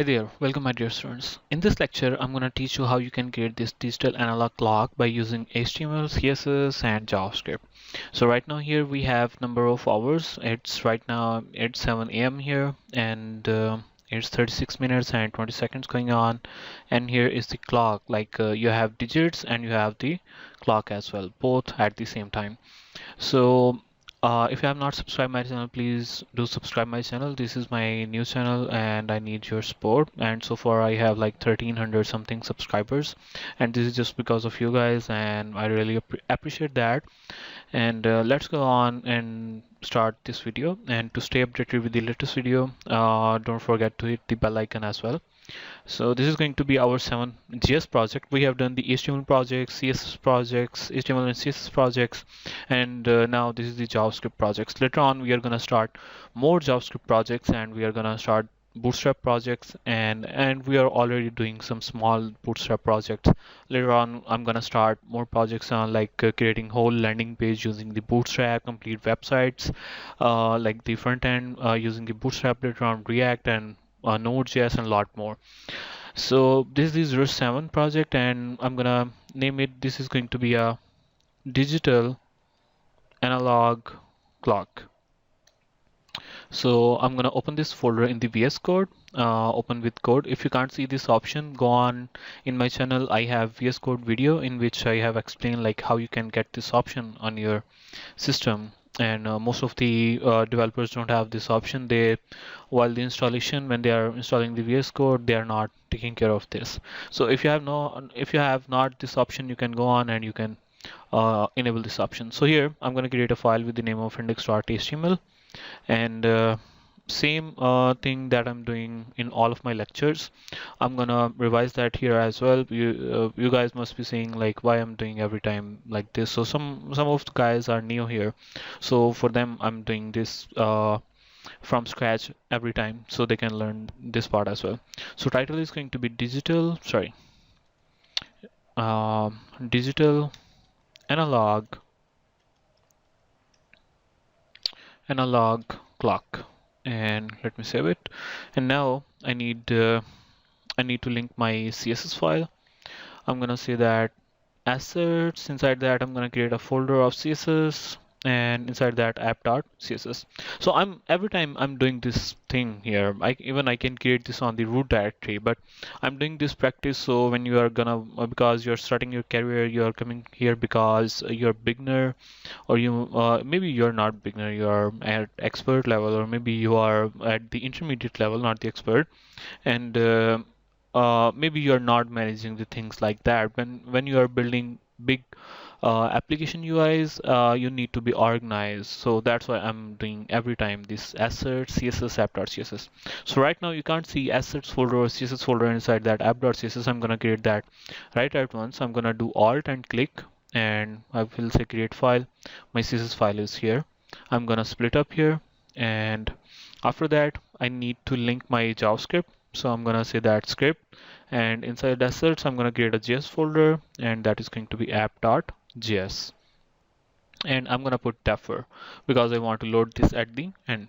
Hi there, welcome my dear students. In this lecture, I'm going to teach you how you can create this digital analog clock by using HTML, CSS, and JavaScript. So right now here we have number of hours. It's right now it's 7 a.m. here, and it's 36 minutes and 20 seconds going on. And here is the clock, like you have digits and you have the clock as well, both at the same time. So if you have not subscribed my channel, please do subscribe my channel. This is my new channel and I need your support. And so far I have like 1300 something subscribers, and this is just because of you guys, and I really appreciate that. And let's go on and start this video. And to stay updated with the latest video, don't forget to hit the bell icon as well. So this is going to be our 7GS project. We have done the HTML projects, CSS projects, HTML and CSS projects, and now this is the JavaScript projects. Later on, we are going to start more JavaScript projects, and we are going to start Bootstrap projects, and we are already doing some small Bootstrap projects. Later on, I'm going to start more projects on like creating whole landing page using the Bootstrap, complete websites, like the front end using the Bootstrap, later on React and Node.js and a lot more. So this is Rush 7 project, and I'm gonna name it. This is going to be a digital analog clock. So I'm gonna open this folder in the VS Code, open with code. If you can't see this option, go on in my channel. I have VS Code video in which I have explained like how you can get this option on your system. And most of the developers don't have this option. While the installation, when they are installing the VS Code, they are not taking care of this. So if you have not this option, you can go on and you can enable this option. So here I'm going to create a file with the name of index.html, and same thing that I'm doing in all of my lectures. I'm gonna revise that here as well. You guys must be saying like why I'm doing every time like this. So some of the guys are new here, so for them I'm doing this from scratch every time so they can learn this part as well. So title is going to be digital analog analog clock, and let me save it. And now I need to link my CSS file. I'm gonna say that assets. Inside that I'm gonna create a folder of CSS, and inside that app.css. So every time I'm doing this thing here, I can create this on the root directory, but I'm doing this practice so when you are gonna because you're starting your career, you're coming here because you're beginner, or maybe you're not beginner, you're at expert level, or maybe you are at the intermediate level, not the expert, and maybe you're not managing the things like that. When you are building big application UIs, you need to be organized. So that's why I'm doing every time this assets CSS app.css. So right now you can't see assets folder or CSS folder inside that app.css. I'm gonna create that right at once. I'm gonna do alt and click, and I will say create file. My CSS file is here. I'm gonna split up here, and after that I need to link my JavaScript. So I'm gonna say that script, and inside assets I'm gonna create a JS folder, and that is going to be app.js, and I'm gonna put defer because I want to load this at the end.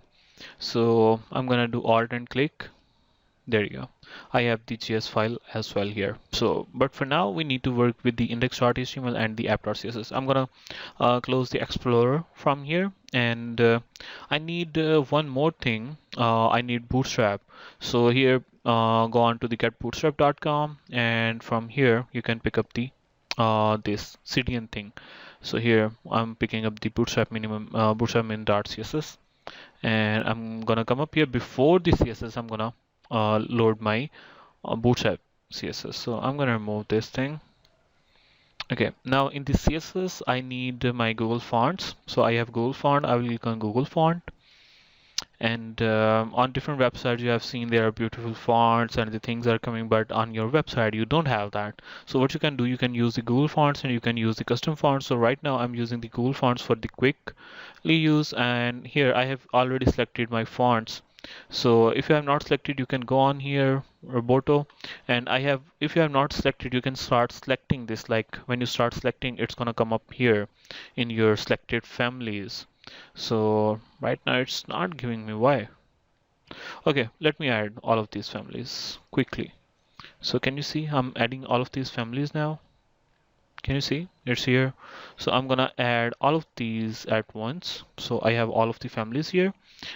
So I'm gonna do alt and click. There you go. I have the JS file as well here. So, but for now we need to work with the index.html and the app.css. I'm gonna close the Explorer from here, and I need one more thing. I need Bootstrap. So here, go on to the getbootstrap.com, and from here you can pick up the this CDN thing. So here I'm picking up the Bootstrap Bootstrap min.css, and I'm gonna come up here before the CSS. I'm gonna load my Bootstrap CSS. So I'm gonna remove this thing. Okay, now in the CSS I need my Google fonts. So I have Google font. I will click on Google font, and on different websites you have seen there are beautiful fonts and the things are coming, but on your website you don't have that. So what you can do, you can use the Google fonts and you can use the custom fonts. So right now I'm using the Google fonts for the quickly use, and here I have already selected my fonts. So if you have not selected, you can go on here, Roboto, and if you have not selected, you can start selecting this. Like when you start selecting, it's gonna come up here in your selected families. So right now it's not giving me why. Okay, let me add all of these families quickly. So can you see I'm adding all of these families now? Can you see it's here? So I'm gonna add all of these at once. So I have all of the families here.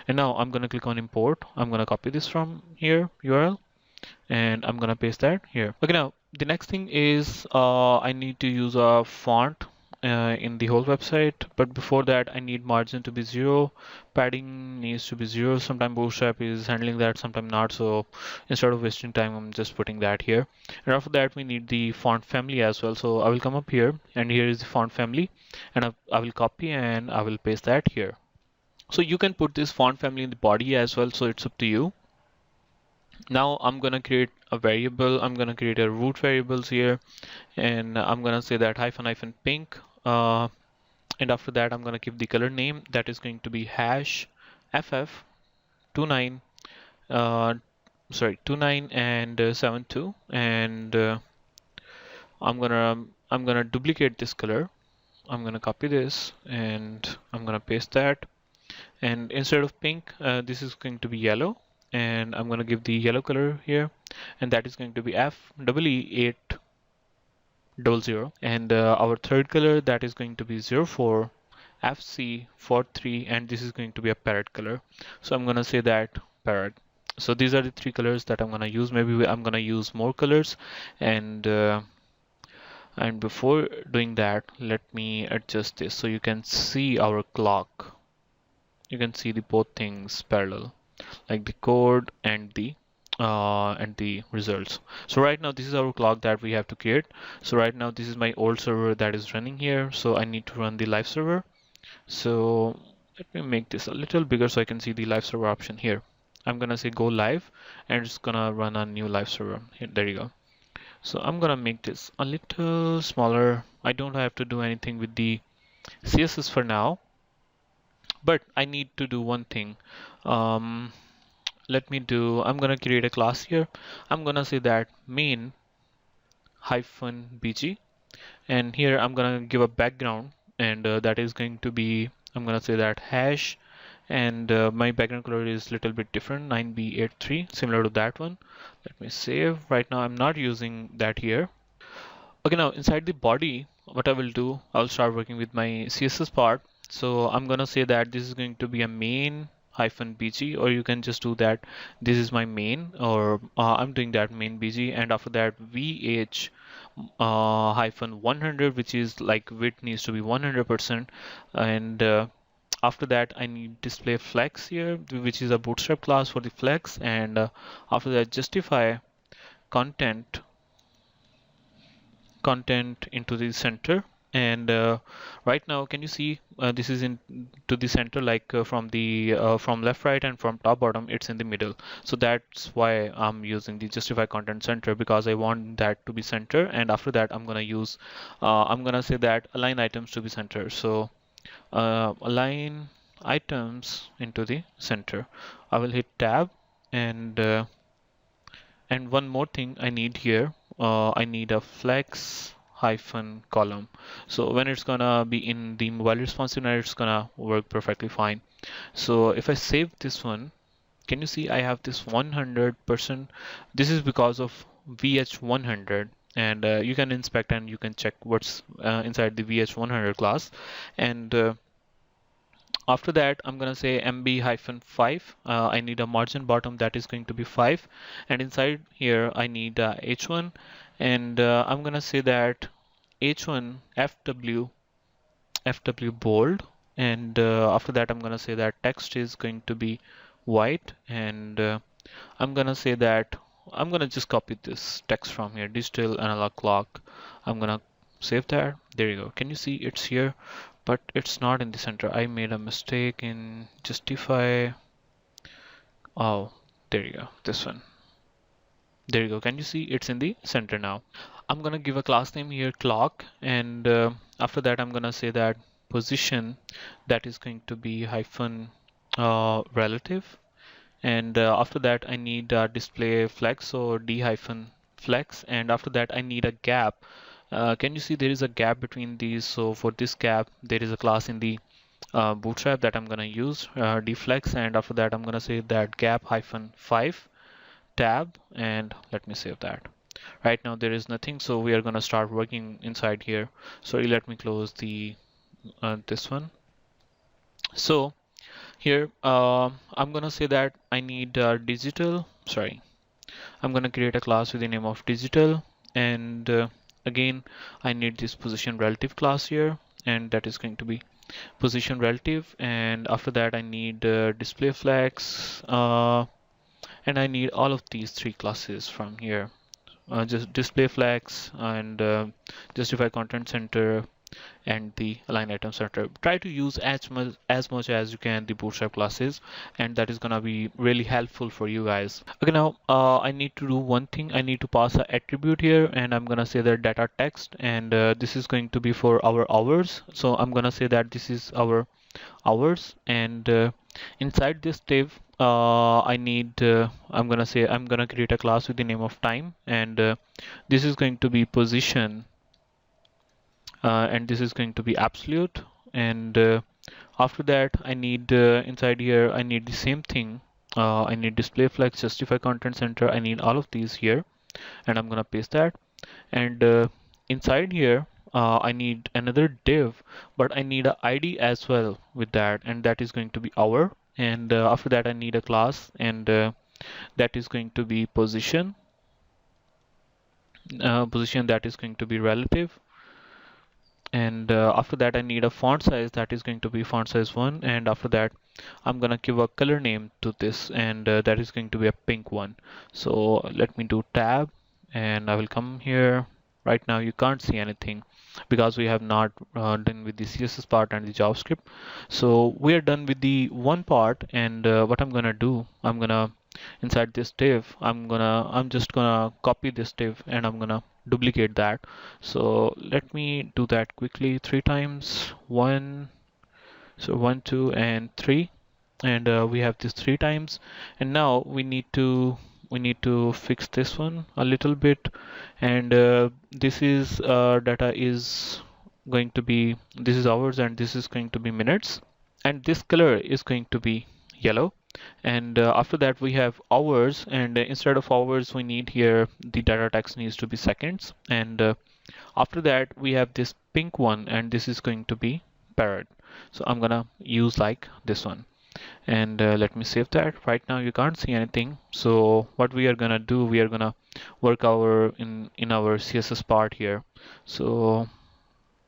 And now I'm gonna click on import. I'm gonna copy this from here, URL, and I'm gonna paste that here. Okay, now the next thing is I need to use a font in the whole website, but before that I need margin to be 0, padding needs to be 0. Sometimes Bootstrap is handling that, sometimes not, so instead of wasting time I'm just putting that here. And after that we need the font family as well, so I will come up here and here is the font family, and I will copy and I will paste that here. So you can put this font family in the body as well, so it's up to you. Now I'm gonna create a variable. I'm gonna create a root variables here, and I'm gonna say that hyphen pink. And after that, I'm gonna give the color name that is going to be hash ff29 sorry 29 and 72, and I'm gonna duplicate this color. I'm gonna copy this and I'm gonna paste that. And instead of pink, this is going to be yellow, and I'm going to give the yellow color here, and that is going to be FEE800. And our third color, that is going to be 04 FC43, and this is going to be a parrot color. So I'm going to say that parrot. So these are the three colors that I'm going to use. Maybe I'm going to use more colors, and before doing that, let me adjust this so you can see our clock. You can see the both things parallel, like the code and the results. So right now this is our clock that we have to create. So right now this is my old server that is running here, so I need to run the live server. So let me make this a little bigger so I can see the live server option here. I'm gonna say go live, and it's gonna run a new live server here. There you go. So I'm gonna make this a little smaller. I don't have to do anything with the CSS for now, but I need to do one thing. um, I'm gonna create a class here. I'm gonna say that main hyphen bg, and here I'm gonna give a background, and that is going to be, I'm gonna say that hash, and my background color is little bit different, 9b83, similar to that one. Let me save. Right now I'm not using that here. Okay, now inside the body, what I will do, I'll start working with my CSS part. So I'm gonna say that this is going to be a main hyphen bg, or you can just do that this is my main, or I'm doing that main bg, and after that vh hyphen 100, which is like width needs to be 100%, and after that I need display flex here, which is a bootstrap class for the flex, and after that justify content into the center. And right now can you see this is in to the center, like from left right and from top bottom it's in the middle. So that's why I'm using the justify content center, because I want that to be center. And after that I'm gonna use I'm gonna say that align items to be center. So align items into the center. I will hit tab, and one more thing I need here, I need a flex hyphen column. So when it's gonna be in the mobile responsiveness, it's gonna work perfectly fine. So if I save this one, can you see I have this 100%? This is because of VH100, and you can inspect and you can check what's inside the VH100 class. And after that I'm gonna say MB-5. I need a margin bottom that is going to be 5, and inside here I need H1, and I'm gonna say that H1 FW bold, and after that I'm gonna say that text is going to be white, and I'm gonna say that I'm gonna just copy this text from here, digital analog clock. I'm gonna save that. There you go. Can you see it's here, but it's not in the center. I made a mistake in justify. Oh, there you go. This one. There you go. Can you see it's in the center now? I'm gonna give a class name here, clock, and after that I'm gonna say that position, that is going to be hyphen relative, and after that I need display flex, or d hyphen flex, and after that I need a gap. Can you see there is a gap between these? So for this gap there is a class in the bootstrap that I'm gonna use, deflex, and after that I'm gonna say that gap hyphen 5 tab, and let me save that. Right now there is nothing, so we are gonna start working inside here. So let me close the this one. So here I'm gonna say that I need digital. Sorry, I'm gonna create a class with the name of digital, and again I need this position relative class here, and that is going to be position relative. And after that I need display flex, and I need all of these three classes from here. Just display flex and justify content center and the align item center. Try to use as much as you can the bootstrap classes, and that is gonna be really helpful for you guys. Okay, now I need to do one thing. I need to pass an attribute here, and I'm gonna say that data text, and this is going to be for our hours. So I'm gonna say that this is our hours, and inside this div I'm gonna say I'm gonna create a class with the name of time, and this is going to be position, and this is going to be absolute. And after that I need inside here I need the same thing. I need display flex, justify content center. I need all of these here, and I'm gonna paste that. And inside here I need another div, but I need a ID as well with that, and that is going to be hour. And after that I need a class, and that is going to be position, position that is going to be relative. And after that I need a font size, that is going to be font size 1. And after that I'm gonna give a color name to this, and that is going to be a pink one. So let me do tab, and I will come here. Right now you can't see anything because we have not done with the CSS part and the JavaScript. So we are done with the one part, and what I'm gonna do, I'm gonna inside this div I'm just gonna copy this div, and I'm gonna duplicate that. So let me do that quickly 3 times. One, so 1, 2, and 3, and we have this 3 times. And now we need to fix this one a little bit, and this is data is going to be, this is hours, and this is going to be minutes, and this color is going to be yellow. And after that we have hours, and instead of hours we need here the data text needs to be seconds. And after that we have this pink one, and this is going to be parrot. So I'm gonna use like this one, and let me save that. Right now you can't see anything, so what we are gonna do, we are gonna work our in our CSS part here. So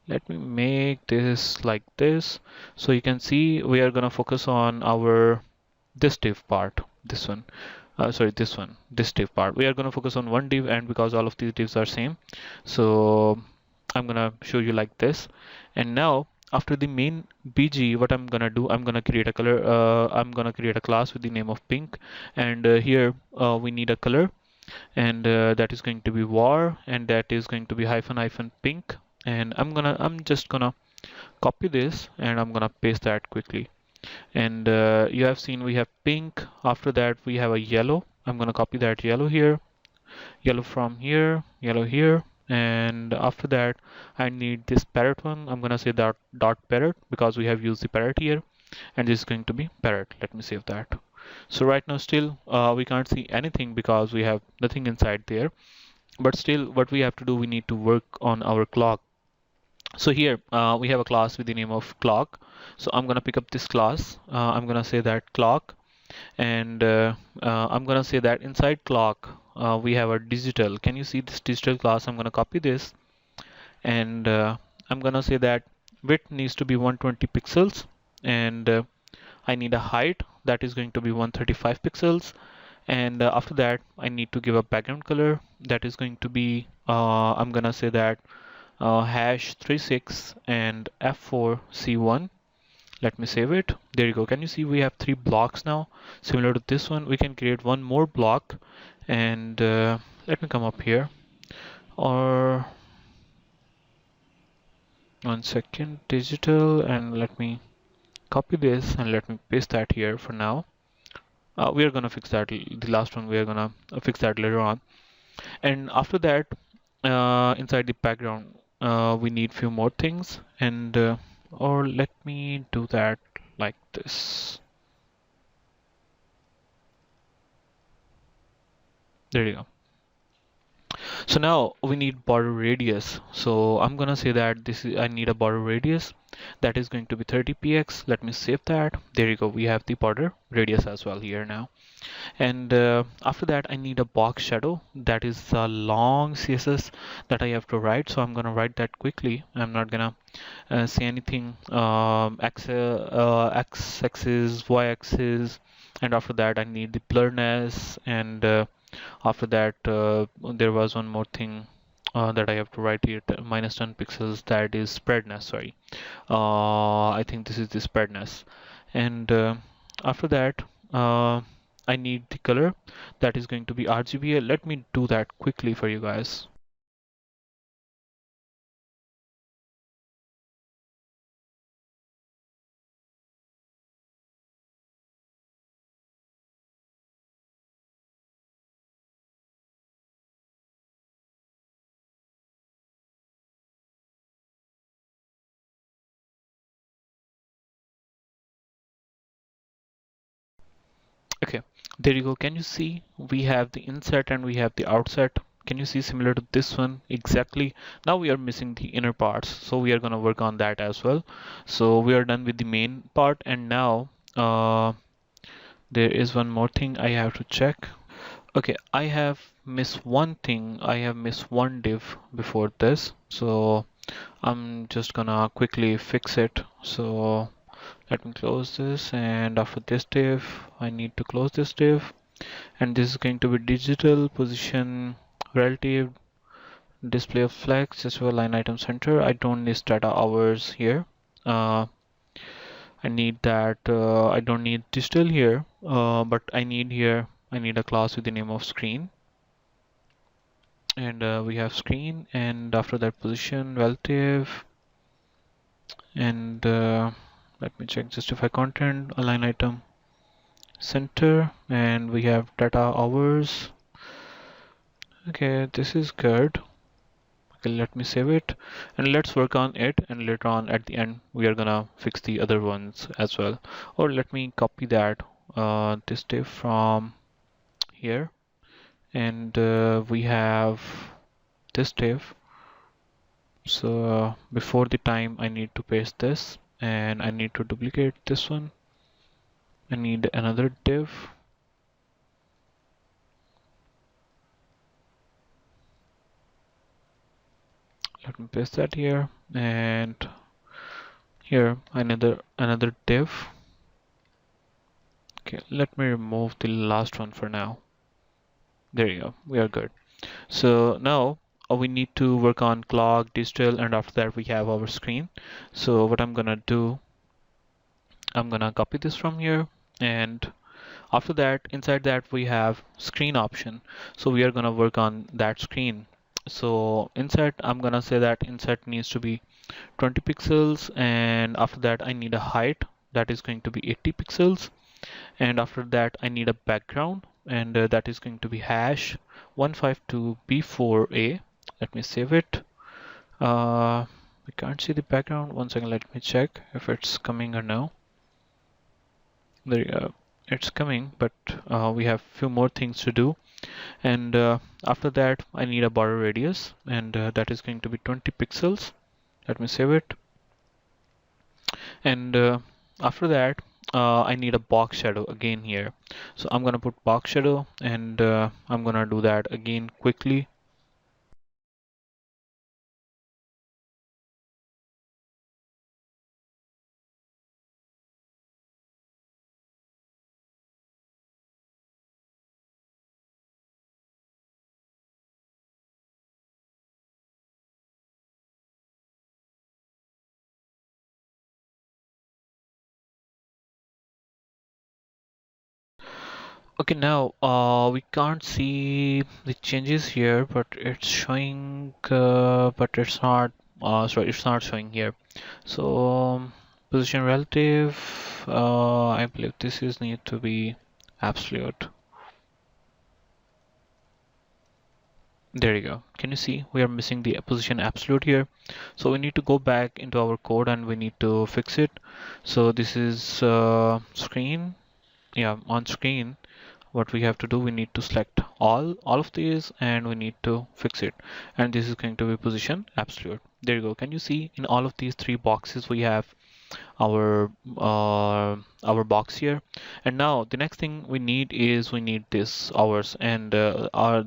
let me make this like this, so you can see we are gonna focus on our this div part, this one, sorry, this div part. We are going to focus on one div, and because all of these divs are same, so I'm going to show you like this. And now after the main bg, what I'm going to do, I'm going to create a color, I'm going to create a class with the name of pink. And here we need a color, and that is going to be var, and that is going to be hyphen hyphen pink. And I'm just gonna copy this, and I'm gonna paste that quickly. And you have seen we have pink. After that we have a yellow. I'm gonna copy that yellow here, yellow from here, yellow here. And after that I need this parrot one. I'm gonna say that dot parrot because we have used the parrot here, and this is going to be parrot. Let me save that. So right now still we can't see anything because we have nothing inside there, but still what we have to do, we need to work on our clock. So here we have a class with the name of clock. So I'm gonna pick up this class. I'm gonna say that clock, and I'm gonna say that inside clock we have a digital. Can you see this digital class? I'm gonna copy this, and I'm gonna say that width needs to be 120 pixels, and I need a height that is going to be 135 pixels. And after that I need to give a background color that is going to be I'm gonna say that hash 36 and F4C1. Let me save it. There you go. Can you see we have 3 blocks now? Similar to this one, we can create one more block. And let me come up here. Or 1 second, digital, and let me copy this and let me paste that here for now. We are gonna fix that. The last one we are gonna fix that later on. And after that, inside the background, we need few more things. And or let me do that like this. There you go. So now we need border radius. So I'm gonna say that this is, I need a border radius that is going to be 30 px. Let me save that. There you go. We have the border radius as well here now. And after that, I need a box shadow. That is a long CSS that I have to write. So I'm gonna write that quickly. I'm not gonna say anything. X-axis, Y-axis, and after that, I need the blurriness and after that, there was one more thing that I have to write here, minus 10 pixels, that is spreadness, sorry. I think this is the spreadness. And after that, I need the color that is going to be RGBA. Let me do that quickly for you guys. Okay, there you go. Can you see we have the inset and we have the outset? Can you see similar to this one? Exactly. Now we are missing the inner parts, so we are going to work on that as well. So we are done with the main part, and now there is one more thing I have to check. Okay, I have missed one thing. I have missed one div before this, so I'm just gonna quickly fix it. So let me close this, and after this div I need to close this div, and this is going to be digital position relative display of flex just for line item center. I don't need data hours here. I need that. I don't need digital here, but I need here, I need a class with the name of screen, and we have screen, and after that position relative, and let me check justify content align item center, and we have data hours. Okay, this is good. Okay, let me save it and let's work on it, and later on at the end we are gonna fix the other ones as well. Or let me copy that this div from here, and we have this div. So before the time I need to paste this, and I need to duplicate this one. I need another div. Let me paste that here, and here another div. Okay, let me remove the last one for now. There you go, we are good. So now we need to work on clock, digital, and after that we have our screen. So what I'm gonna do, I'm gonna copy this from here, and after that inside that we have screen option. So we are gonna work on that screen. So inside, I'm gonna say that inside needs to be 20 pixels, and after that I need a height that is going to be 80 pixels, and after that I need a background, and that is going to be hash 152b4a. Let me save it. We can't see the background. One second, let me check if it's coming or no. There you go, it's coming, but we have few more things to do. And after that I need a border radius, and that is going to be 20 pixels. Let me save it. And after that I need a box shadow again here. So I'm gonna put box shadow, and I'm gonna do that again quickly. Okay, now we can't see the changes here, but it's showing, but it's not. Sorry, it's not showing here. So position relative. I believe this is need to be absolute. There you go. Can you see we are missing the position absolute here? So we need to go back into our code and we need to fix it. So this is screen. Yeah, on screen, what we have to do, we need to select all of these and we need to fix it. And this is going to be position absolute. There you go. Can you see in all of these three boxes we have our our box here. And now the next thing we need is we need this hours and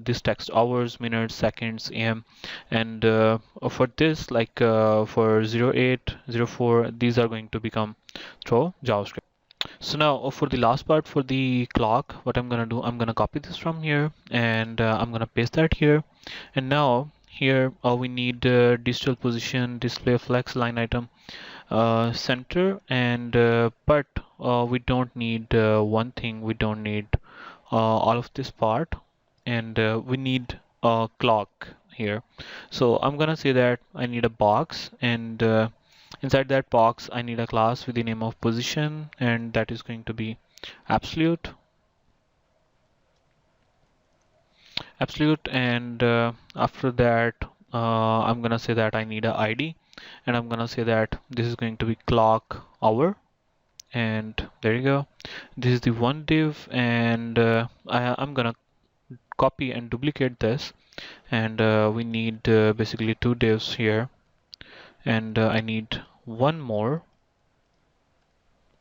this text hours, minutes, seconds, am, and for this for 08, 04, these are going to become through JavaScript. So now for the last part, for the clock, what I'm gonna do, I'm gonna copy this from here and I'm gonna paste that here. And now here we need digital position, display flex, line item, center, and but we don't need one thing. We don't need all of this part, and we need a clock here. So I'm gonna say that I need a box, and inside that box I need a class with the name of position, and that is going to be absolute. Absolute, and after that I'm gonna say that I need a ID, and I'm gonna say that this is going to be clock hour, and there you go. This is the one div, and I'm gonna copy and duplicate this, and we need basically two divs here, and I need one more,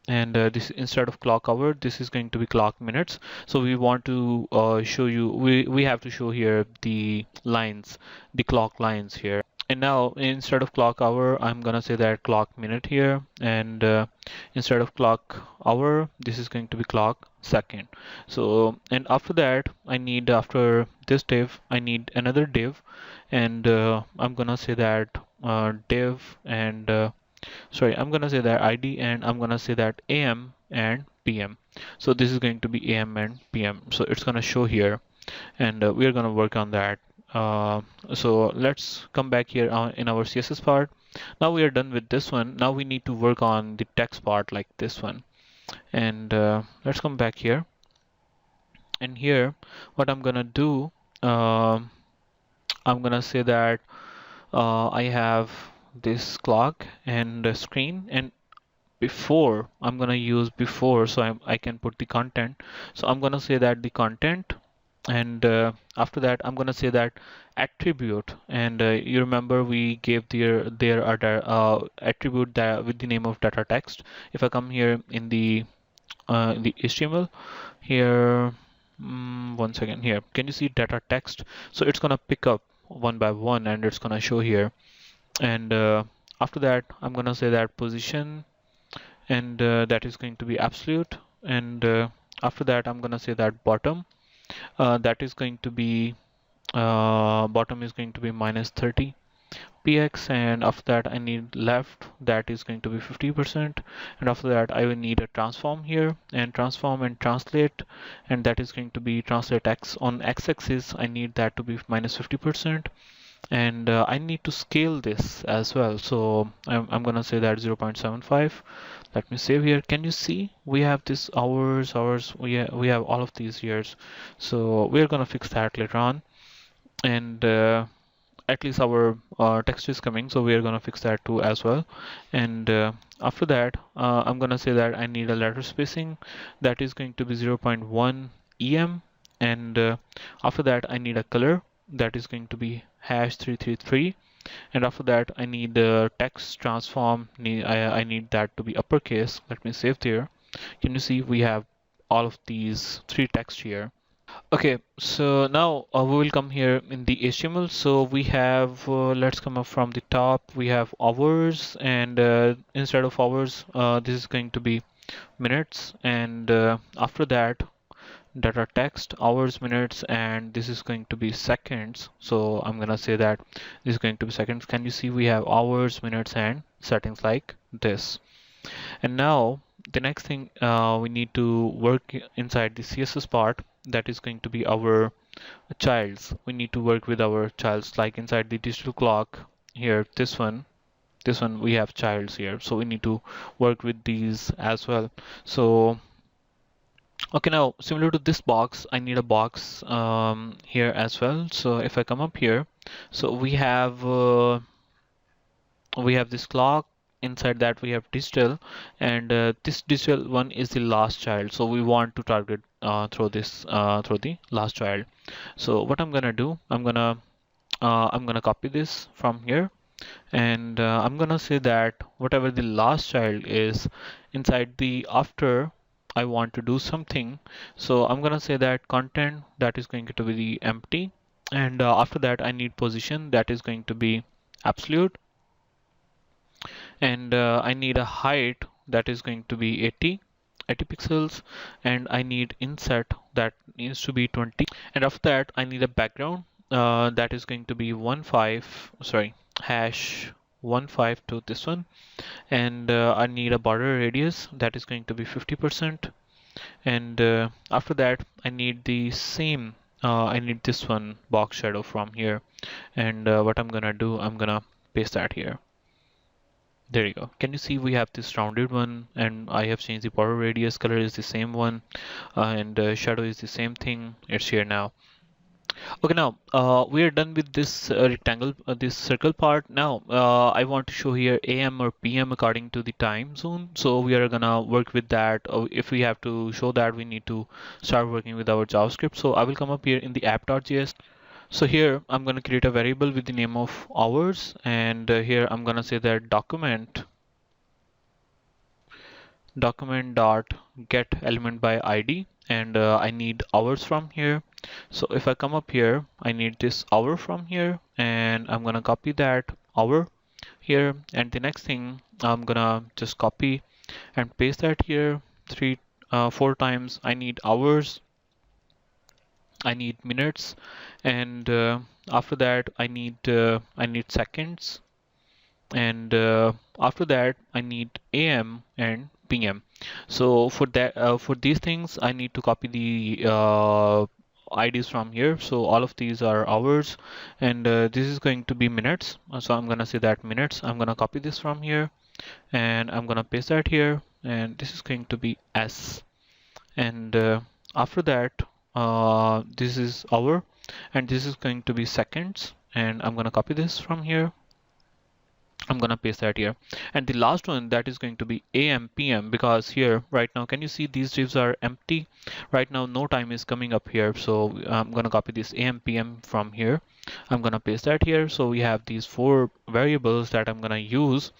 and this, instead of clock hour, this is going to be clock minutes. So we want to show you, we have to show here the lines, the clock lines here. And now instead of clock hour, I'm gonna say that clock minute here, and instead of clock hour, this is going to be clock second. So, and after that, I need, after this div, I need another div, and I'm gonna say that div, and sorry, I'm gonna say that ID, and I'm gonna say that AM and PM. So this is going to be AM and PM. So it's gonna show here, and we're gonna work on that. So let's come back here in our CSS part. Now we are done with this one. Now we need to work on the text part like this one. And let's come back here. And here, what I'm gonna do, I'm gonna say that I have this clock and a screen, and before I'm gonna use before, so I can put the content. So I'm gonna say that the content, and after that I'm gonna say that attribute, and you remember we gave their other attribute that with the name of data text. If I come here in the HTML here, one second here, can you see data text? So it's gonna pick up one by one and it's gonna show here, and after that I'm gonna say that position, and that is going to be absolute, and after that I'm gonna say that bottom, that is going to be bottom is going to be minus 30 px, and after that I need left, that is going to be 50%, and after that I will need a transform here, and transform and translate, and that is going to be translate x on x-axis. I need that to be minus 50%, and I need to scale this as well. So I'm gonna say that 0.75. Let me save here. Can you see we have this hours, we have all of these years. So we're gonna fix that later on, and at least our text is coming, so we are gonna fix that too as well. And after that I'm gonna say that I need a letter spacing, that is going to be 0.1 em, and after that I need a color, that is going to be hash 333, and after that I need the text transform, I need that to be uppercase. Let me save there. Can you see we have all of these three text here. Okay, so now we will come here in the HTML. So we have, let's come up from the top. We have hours, and instead of hours, this is going to be minutes, and after that, data text, hours, minutes, and this is going to be seconds. So I'm gonna say that this is going to be seconds. Can you see we have hours, minutes, and settings like this? And now the next thing we need to work inside the CSS part, that is going to be our childs. We need to work with our childs, like inside the digital clock here, this one we have childs here, so we need to work with these as well. So Okay, now similar to this box, I need a box here as well. So if I come up here, so we have this clock. Inside that we have digital, and this digital one is the last child. So we want to target through the last child. So what I'm gonna do, I'm gonna copy this from here, and I'm gonna say that whatever the last child is inside the after, I want to do something. So I'm gonna say that content that is going to be the empty, and after that I need position that is going to be absolute, and I need a height that is going to be 80 pixels, and I need inset that needs to be 20, and after that I need a background that is going to be 15 hash 15 to this one, and I need a border radius that is going to be 50%, and after that I need the same I need this one box shadow from here, and what I'm gonna do, I'm gonna paste that here. There you go. Can you see we have this rounded one, and I have changed the border radius, color is the same one, and shadow is the same thing. It's here now. Okay, now we are done with this rectangle, this circle part. Now I want to show here AM or PM according to the time zone. So we are gonna work with that. If we have to show that, we need to start working with our JavaScript. So I will come up here in the app.js. So here I'm gonna create a variable with the name of hours, and here I'm gonna say that document dot get element by ID, and I need hours from here. So if I come up here, I need this hour from here, and I'm gonna copy that hour here, and the next thing I'm gonna just copy and paste that here four times. I need hours, I need minutes, and after that I need seconds, and after that I need AM and PM. So for these things I need to copy the IDs from here. So all of these are hours, and this is going to be minutes. So I'm gonna say that minutes. I'm gonna copy this from here, and I'm gonna paste that here, and this is going to be S, and after that this is hour, and this is going to be seconds, and I'm gonna copy this from here. I'm gonna paste that here, and the last one that is going to be AM PM, because here right now, can you see these divs are empty right now, no time is coming up here. So I'm gonna copy this AM PM from here, I'm gonna paste that here. So we have these four variables that I'm gonna use.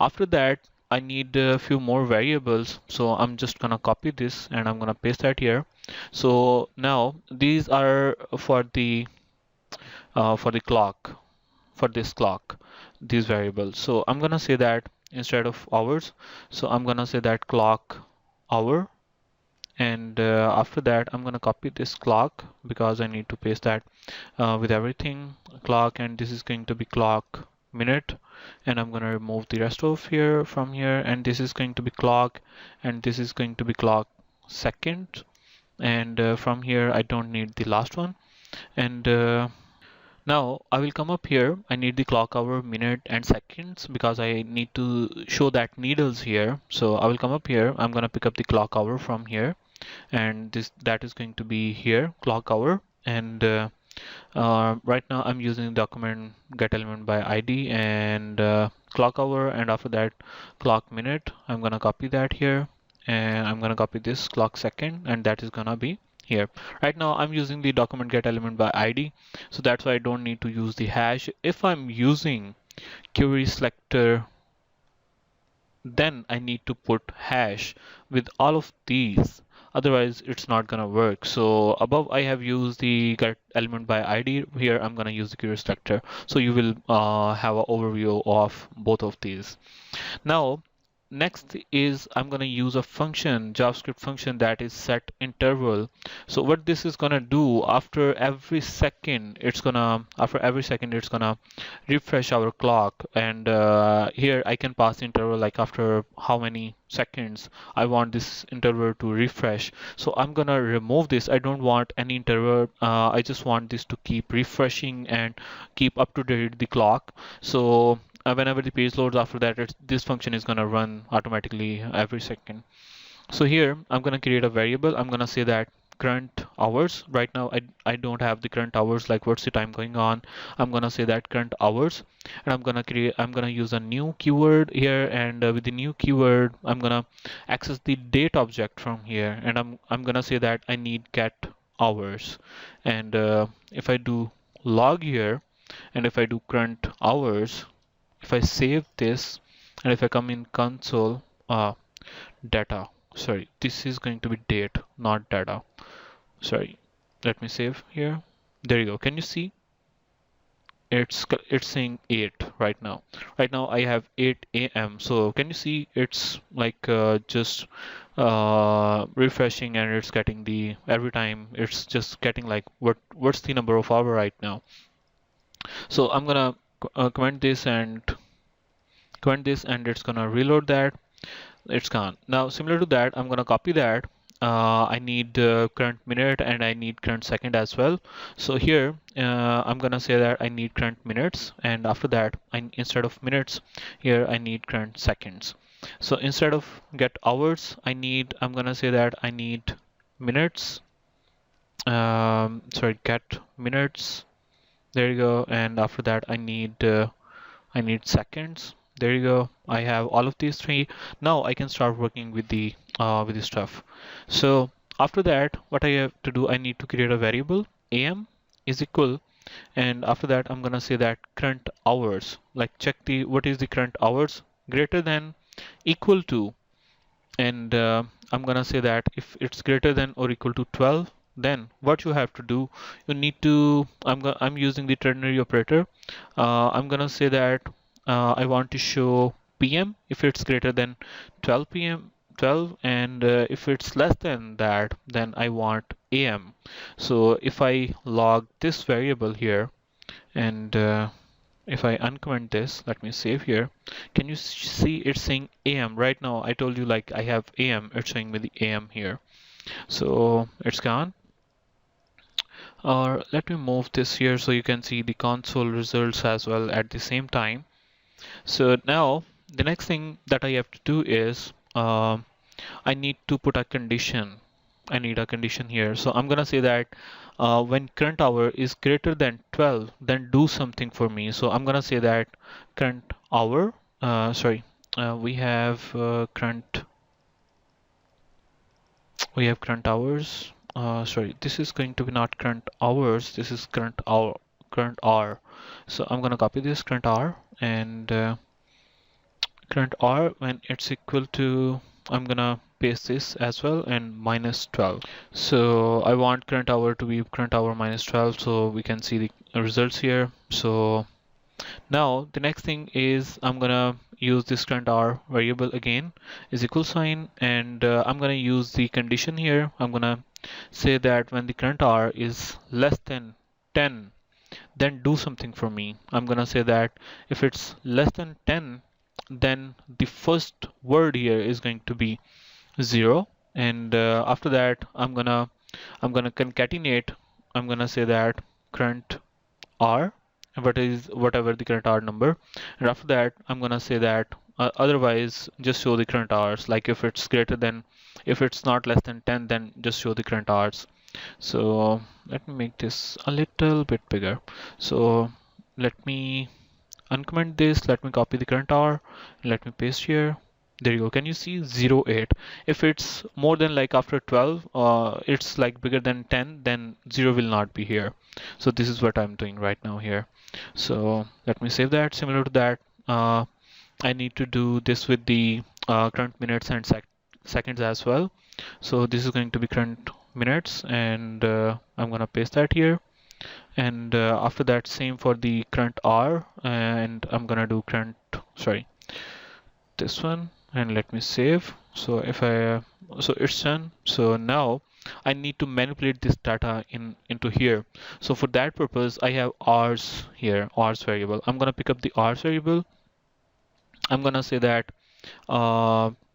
After that I need a few more variables, so I'm just gonna copy this and I'm gonna paste that here. So now these are for the clock, for this clock, these variables. So I'm gonna say that instead of hours, so I'm gonna say that clock hour, and after that I'm gonna copy this clock because I need to paste that with everything clock, and this is going to be clock minute, and I'm gonna remove the rest of here from here, and this is going to be clock, and this is going to be clock second, and from here I don't need the last one, and now I will come up here. I need the clock hour, minute, and seconds because I need to show that needles here. So I will come up here. I'm gonna pick up the clock hour from here, and this that is going to be here clock hour. And right now I'm using document get element by ID and clock hour, and after that clock minute. I'm gonna copy that here, and I'm gonna copy this clock second, and that is gonna be here. Right now I'm using the document get element by ID, so that's why I don't need to use the hash. If I'm using query selector, then I need to put hash with all of these, otherwise it's not gonna work. So above I have used the get element by ID, here I'm gonna use the query selector, so you will have an overview of both of these. Now next is I'm going to use a function, JavaScript function, that is set interval. So what this is going to do, after every second it's going to refresh our clock, and here I can pass the interval like after how many seconds I want this interval to refresh. So I'm going to remove this. I don't want any interval. I just want this to keep refreshing and keep up to date the clock. So whenever the page loads, after that this function is going to run automatically every second. So here I'm gonna create a variable. I'm gonna say that current hours. Right now I don't have the current hours, like what's the time going on. I'm gonna say that current hours, and I'm gonna use a new keyword here, and with the new keyword I'm gonna access the date object from here, and I'm gonna say that I need get hours. And if I do log here, and if I do current hours, if I save this, and if I come in console, data, sorry, this is going to be date, not data. Sorry, let me save here. There you go. Can you see? It's saying 8 right now. Right now I have 8 a.m. So can you see it's like just refreshing, and it's getting the every time it's just getting like what's the number of hour right now. So I'm gonna comment this, and it's gonna reload that. It's gone. Now, similar to that, I'm gonna copy that. I need current minute, and I need current second as well. So here, I'm gonna say that I need current minutes, and after that, instead of minutes, here I need current seconds. So instead of get hours, I'm gonna say that I need minutes. Sorry, get minutes. There you go. And after that, I need seconds. There you go. I have all of these three. Now I can start working with the stuff. So after that, what I have to do, I need to create a variable am is equal, and after that I'm gonna say that current hours. Like check the what is the current hours greater than equal to, and I'm gonna say that if it's greater than or equal to 12, then what you have to do, you need to I'm using the ternary operator. I'm gonna say that I want to show PM if it's greater than 12 PM 12, and if it's less than that, then I want AM. So if I log this variable here, and if I uncomment this, let me save here. Can you see it's saying AM right now? I told you like I have AM, it's showing me the AM here. So it's gone. Or let me move this here so you can see the console results as well at the same time. So now the next thing that I have to do is I need to put a condition. I need a condition here. So I'm gonna say that when current hour is greater than 12, then do something for me. So I'm gonna say that current hour, sorry, we have current hours. Sorry, this is going to be not current hours. This is current hour. So I'm gonna copy this current hour, and current hour when it's equal to, I'm gonna paste this as well, and minus 12. So I want current hour to be current hour minus 12, so we can see the results here. So now the next thing is I'm gonna use this current hour variable again is equal sign, and I'm gonna use the condition here. I'm gonna say that when the current hour is less than 10, then do something for me. I'm gonna say that if it's less than 10, then the first word here is going to be 0, and after that I'm gonna concatenate. I'm gonna say that current r, whatever the current r number, and after that I'm gonna say that otherwise just show the current hours. Like if it's not less than 10, then just show the current hours. So let me make this a little bit bigger. So let me uncomment this, let me copy the current hour, let me paste here. There you go. Can you see 08? If it's more than like after 12, it's like bigger than 10, then 0 will not be here. So this is what I'm doing right now here. So let me save that. Similar to that, I need to do this with the current minutes and seconds as well. So this is going to be current minutes, and I'm gonna paste that here. And after that, same for the current hour, and I'm gonna do sorry, this one, and let me save. So if I so it's done. So now I need to manipulate this data into here. So for that purpose, I have hours here, hours variable. I'm gonna pick up the hours variable. I'm gonna say that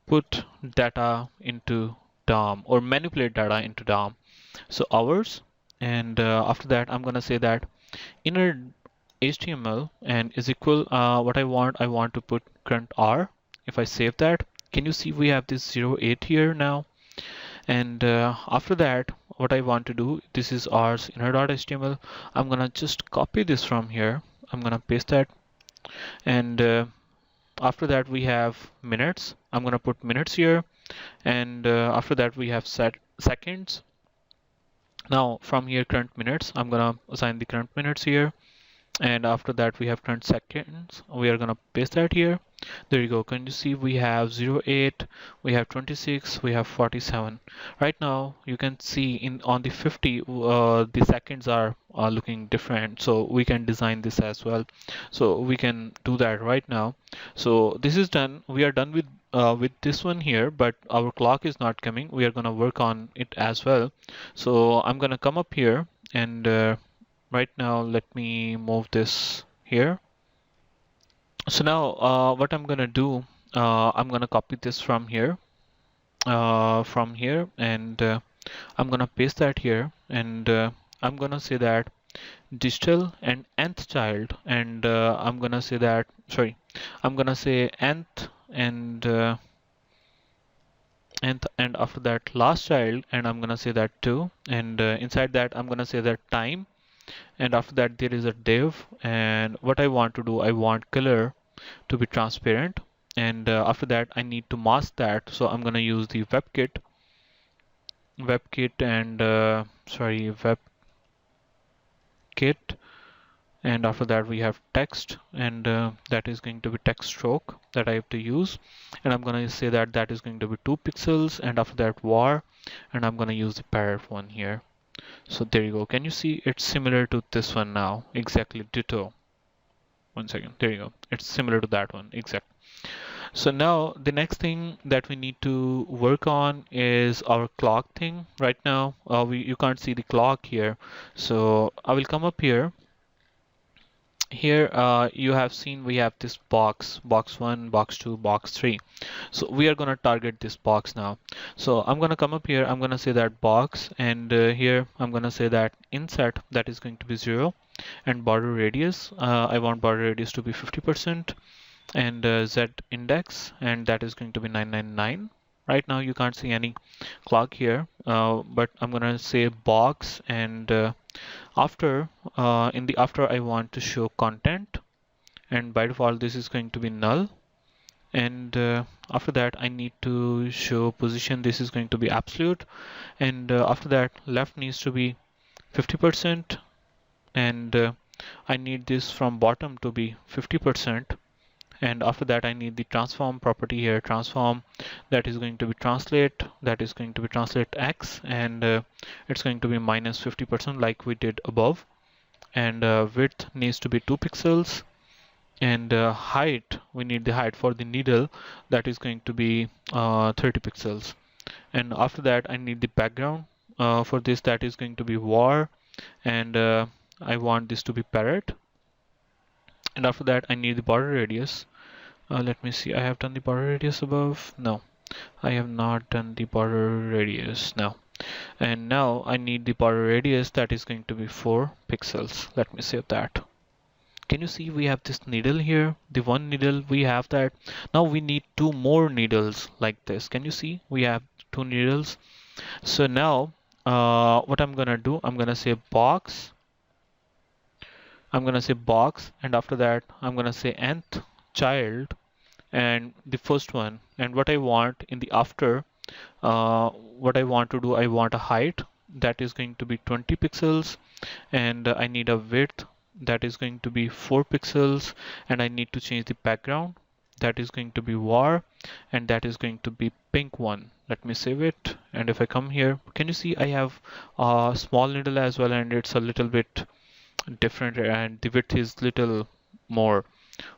put data into DOM, or manipulate data into DOM. So hours, and after that I'm gonna say that inner HTML and is equal, what I want to put current hour. If I save that, Can you see we have this 08 here now? And after that, what I want to do, this is our inner.html. I'm gonna just copy this from here. I'm gonna paste that, and after that we have minutes. I'm gonna put minutes here, and after that we have set seconds. Now from here current minutes, I'm gonna assign the current minutes here, and after that we have current seconds. We are gonna paste that here. There you go. Can you see we have 08, we have 26, we have 47. Right now you can see in on the 50 the seconds are looking different, so we can design this as well. So we can do that right now. So this is done. We are done with this one here, but our clock is not coming. We are gonna work on it as well. So I'm gonna come up here, and right now let me move this here. So now what I'm gonna do, I'm gonna copy this from here, and I'm gonna paste that here, and I'm gonna say that digital and nth child, and I'm gonna say that, sorry, I'm gonna say nth and nth, and after that last child, and I'm gonna say that too, and inside that I'm gonna say that time, and after that there is a div, and what I want to do, I want color to be transparent, and after that I need to mask that, so I'm gonna use the webkit and webkit, and after that we have text, and that is going to be text stroke that I have to use, and I'm gonna say that that is going to be 2 pixels, and after that var, and I'm gonna use the parent one here. So there you go. Can you see it's similar to this one now? Exactly ditto. One second. There you go. It's similar to that one. Exact. So now the next thing that we need to work on is our clock thing. Right now, you can't see the clock here. So I will come up here. Here you have seen we have this box 1, box 2, box 3. So we are going to target this box now. So I'm going to come up here, I'm going to say that box, and here I'm going to say that inset, that is going to be 0, and border radius, I want border radius to be 50%, and z index, and that is going to be 999. Right now you can't see any clock here, but I'm going to say box, and after in the after I want to show content, and by default this is going to be null, and after that I need to show position, this is going to be absolute, and after that left needs to be 50%, and I need this from bottom to be 50%, and after that I need the transform property here, transform, that is going to be translate, that is going to be translate x, and it's going to be minus 50% like we did above, and width needs to be 2 pixels, and height, we need the height for the needle, that is going to be 30 pixels, and after that I need the background for this, that is going to be var, and I want this to be parrot, and after that I need the border radius. Let me see, I have done the border radius above. No, I have not done the border radius now. And now I need the border radius, that is going to be 4 pixels. Let me save that. Can you see we have this needle here? The one needle we have that. Now we need 2 more needles like this. Can you see we have 2 needles? So now what I'm gonna do, I'm gonna say box. I'm gonna say box, and after that I'm gonna say nth child, and the first one, and what I want in the after, what I want to do, I want a height that is going to be 20 pixels, and I need a width that is going to be 4 pixels, and I need to change the background, that is going to be var, and that is going to be pink one. Let me save it, and if I come here, can you see I have a small needle as well, and it's a little bit different, and the width is little more,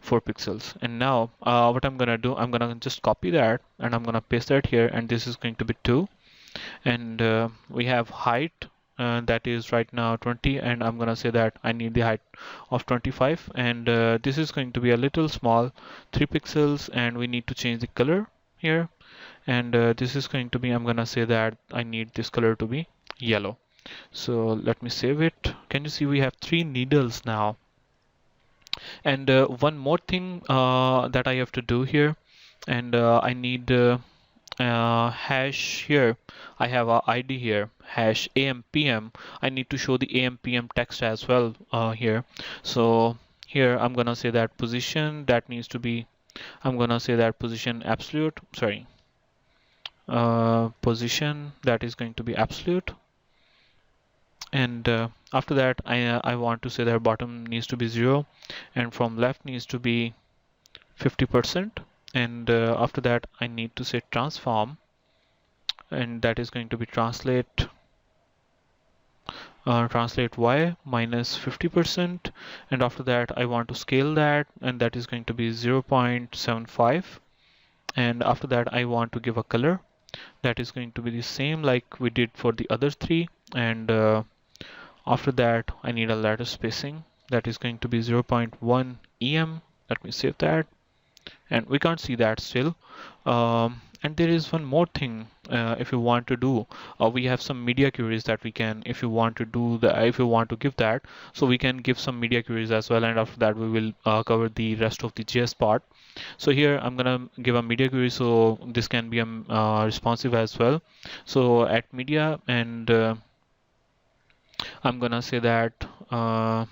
4 pixels. And now what I'm gonna do, I'm gonna just copy that, and I'm gonna paste that here, and this is going to be 2, and we have height that is right now 20, and I'm gonna say that I need the height of 25, and this is going to be a little small, 3 pixels, and we need to change the color here, and this is going to be, I'm gonna say that I need this color to be yellow. So let me save it. Can you see we have 3 needles now? And one more thing that I have to do here, and I need hash here. I have a ID here, hash AMPM. I need to show the AMPM text as well here. So here I'm gonna say that position that needs to be, I'm gonna say that position absolute, sorry, position that is going to be absolute. And after that I want to say that bottom needs to be 0 and from left needs to be 50%. And after that I need to say transform, and that is going to be translate y minus 50%. And after that I want to scale that, and that is going to be 0.75. And after that I want to give a color that is going to be the same like we did for the other three. And after that I need a lattice spacing that is going to be 0.1 em. Let me save that, and we can't see that still. And there is one more thing. If you want to do, we have some media queries that we can, if you want to do the, if you want to give that, so we can give some media queries as well, and after that we will cover the rest of the JS part. So here I'm gonna give a media query, so this can be responsive as well. So at media, and I'm gonna say that I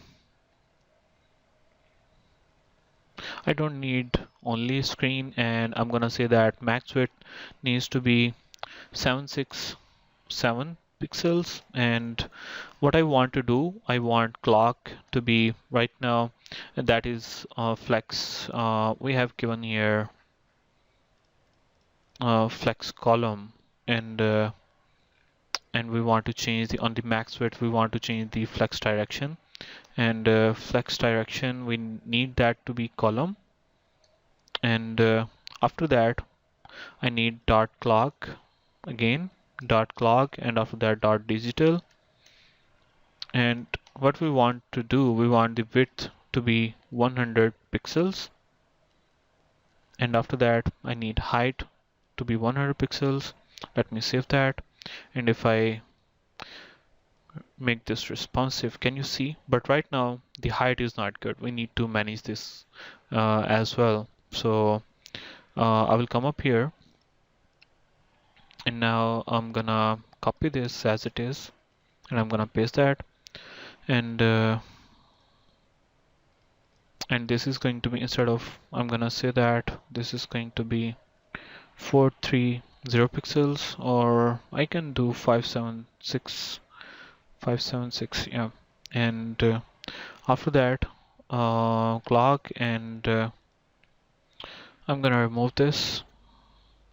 don't need only screen, and I'm gonna say that max width needs to be 767 pixels. And what I want to do, I want clock to be right now, and that is flex. We have given here flex column, and we want to change the, on the max width we want to change the flex direction, and flex direction we need that to be column. And after that I need dot clock again, dot clock, and after that dot digital. And what we want to do, we want the width to be 100 pixels, and after that I need height to be 100 pixels. Let me save that, and if I make this responsive, can you see? But right now the height is not good. We need to manage this as well. So I will come up here, and now I'm gonna copy this as it is, and I'm gonna paste that, and this is going to be, instead of, I'm gonna say that this is going to be 430 pixels, or I can do 576, 576, yeah. And after that clock, and I'm gonna remove this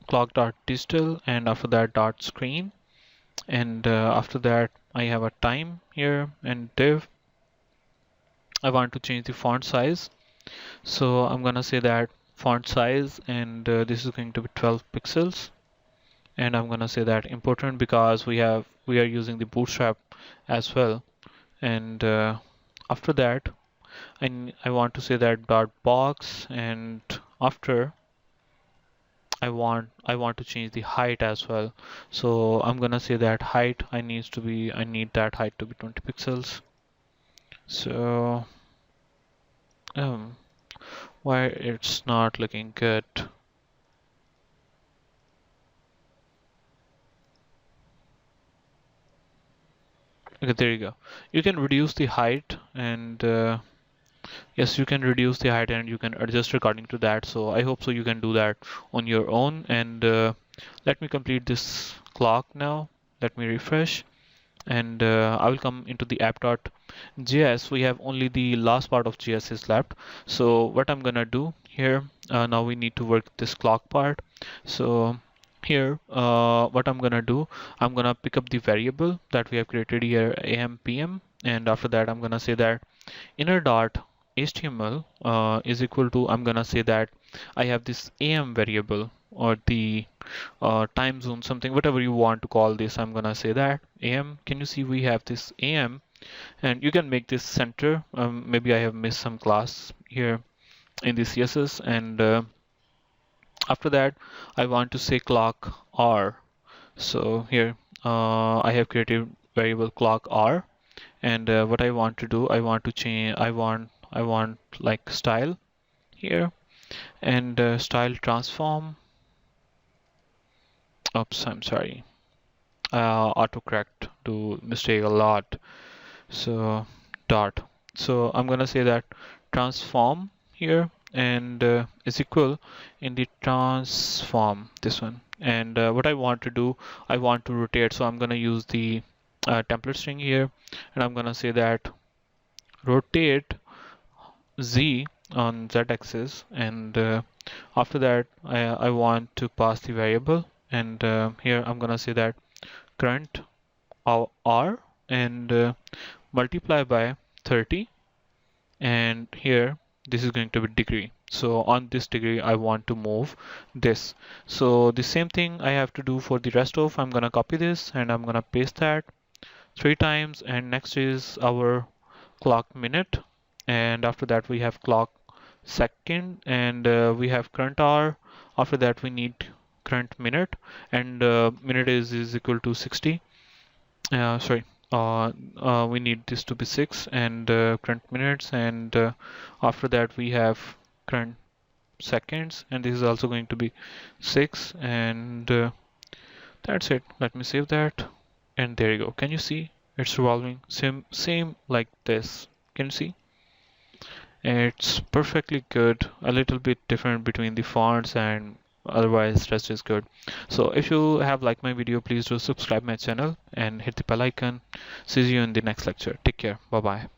clock dot digital, and after that dot screen. And after that I have a time here, and div, I want to change the font size, so I'm gonna say that font size, and this is going to be 12 pixels. And I'm gonna say that important because we are using the bootstrap as well. And after that I want to say that dot box, and after I want to change the height as well. So I'm gonna say that height I need that height to be 20 pixels. So why it's not looking good? Okay, there you go. You can reduce the height, and yes, you can reduce the height and you can adjust according to that. So I hope so you can do that on your own. And let me complete this clock now. Let me refresh, and I will come into the app.js. We have only the last part of JS is left. So what I'm gonna do here, now we need to work this clock part. So here what I'm gonna do, I'm gonna pick up the variable that we have created here, AMPM, and after that I'm gonna say that inner dot HTML is equal to, I'm gonna say that I have this AM variable, or the time zone, something, whatever you want to call this. I'm gonna say that AM. Can you see we have this AM, and you can make this center. Maybe I have missed some class here in the CSS. And after that I want to say clock R. So here I have created variable clock R, and what I want to do, I want to change, I want like style here, and style transform. Oops, I'm sorry. Autocorrect do mistake a lot. So dot. So I'm gonna say that transform here and is equal in the transform this one. And what I want to do, I want to rotate. So I'm gonna use the template string here, and I'm gonna say that rotate z on z-axis, and after that I want to pass the variable, and here I'm gonna say that current r and multiply by 30, and here this is going to be degree. So on this degree I want to move this. So the same thing I have to do for the rest of. I'm gonna copy this and I'm gonna paste that 3 times, and next is our clock minute, and after that we have clock second, and we have current hour. After that we need current minute, and minute is equal to 60. Sorry, we need this to be 6, and current minutes, and after that we have current seconds, and this is also going to be 6, and that's it. Let me save that, and there you go. Can you see it's revolving same like this? Can you see? It's perfectly good. A little bit different between the fonts, and otherwise rest is good. So if you have liked my video, please do subscribe my channel and hit the bell icon. See you in the next lecture. Take care. Bye bye.